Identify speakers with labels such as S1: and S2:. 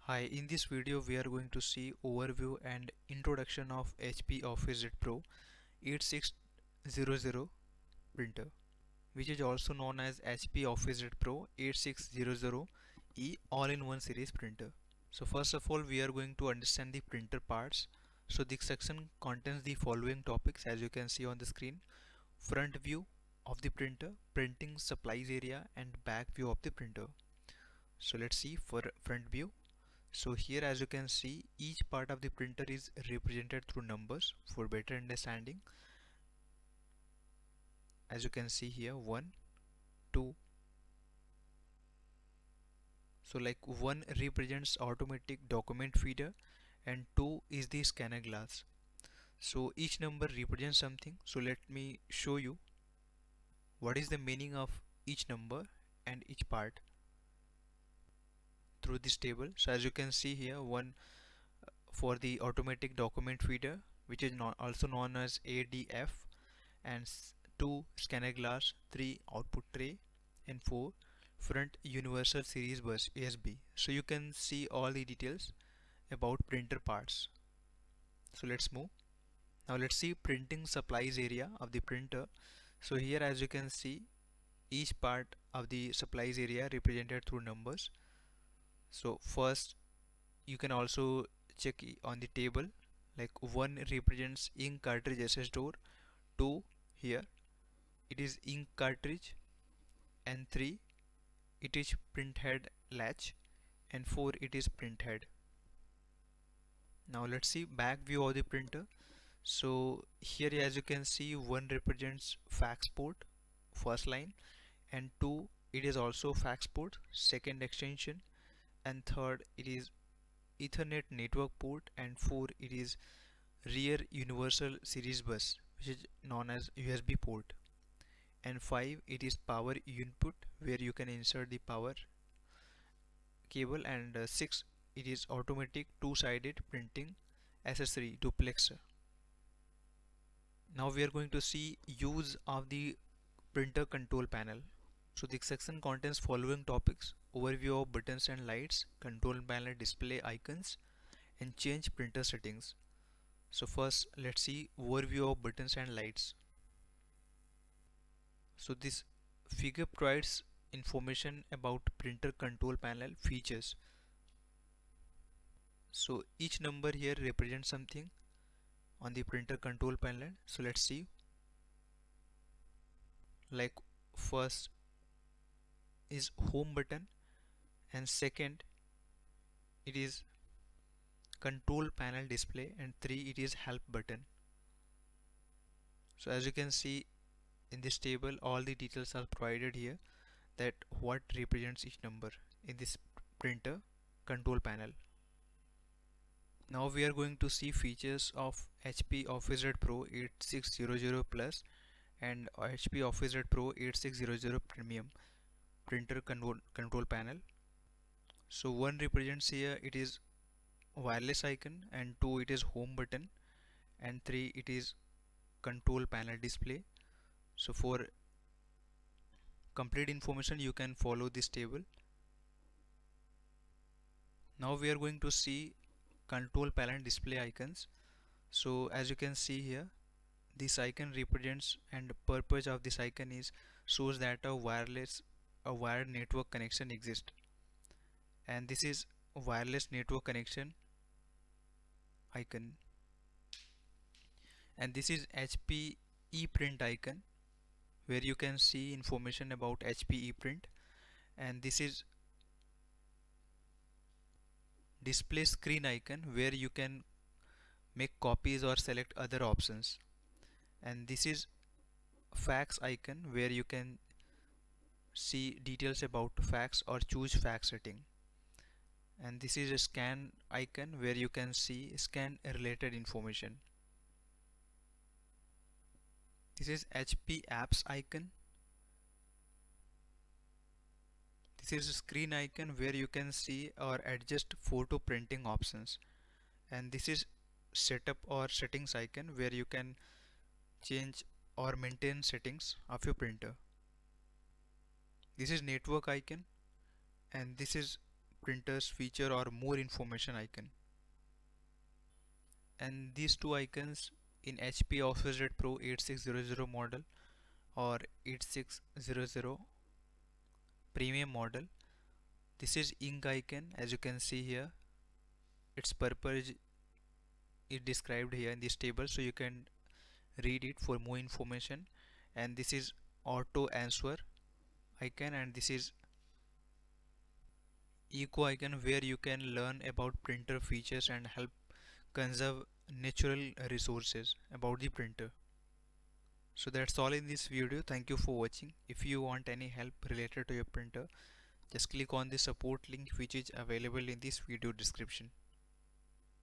S1: Hi, in this video we are going to see overview and introduction of HP OfficeJet Pro 8600 printer, which is also known as HP OfficeJet Pro 8600E all-in-one series printer. So first of all we are going to understand the printer parts. So this section contains the following topics as you can see on the screen: front view of the printer, printing supplies area, and back view of the printer. So let's see for front view. So here as you can see, each part of the printer is represented through numbers for better understanding. As you can see here, 1, 2. So like 1 represents automatic document feeder and 2 is the scanner glass. So each number represents something. So let me show you what is the meaning of each number and each part through this table. So as you can see here, 1 for the automatic document feeder, which is also known as ADF, and 2 scanner glass, 3 output tray, and 4 front universal series bus USB. So you can see all the details about printer parts. So let's move. Now let's see printing supplies area of the printer. So here as you can see, each part of the supplies area represented through numbers. So first you can also check on the table, like 1 represents ink cartridge access door, 2 here it is ink cartridge, and 3 it is print head latch, and 4 it is print head. Now let's see back view of the printer. So here as you can see, 1 represents fax port, first line, and 2 it is also fax port, second extension, and third it is Ethernet network port, and 4 it is rear universal series bus, which is known as USB port, and 5 it is power input where you can insert the power cable, and 6 it is automatic two-sided printing accessory duplexer. Now we are going to see use of the printer control panel. So this section contains following topics: overview of buttons and lights, control panel display icons, and change printer settings. So first let's see overview of buttons and lights. So this figure provides information about printer control panel features. So each number here represents something on the printer control panel. So let's see, like first is home button, and second it is control panel display, and 3 it is help button. So as you can see in this table, all the details are provided here, that what represents each number in this printer control panel. Now we are going to see features of HP OfficeJet Pro 8600 Plus and HP OfficeJet Pro 8600 Premium printer control panel. So 1 represents here it is wireless icon, and 2 it is home button, and 3 it is control panel display. So for complete information you can follow this table. Now we are going to see control panel display icons. So as you can see here, this icon represents, and the purpose of this icon is shows that a wired network connection exists, and this is wireless network connection icon. And this is HP ePrint icon where you can see information about HP ePrint, and this is display screen icon where you can make copies or select other options, and this is fax icon where you can see details about fax or choose fax setting, and this is a scan icon where you can see scan related information. This is HP apps icon. This is a screen icon where you can see or adjust photo printing options, and this is setup or settings icon where you can change or maintain settings of your printer. This is network icon, and this is printers feature or more information icon. And these two icons in HP OfficeJet Pro 8600 model or 8600 premium model, this is ink icon. As you can see here, its purpose is described here in this table, so you can read it for more information. And this is auto answer icon, and this is eco icon, where you can learn about printer features and help conserve natural resources about the printer. So that's all in this video. Thank you for watching. If you want any help related to your printer, just click on the support link which is available in this video description.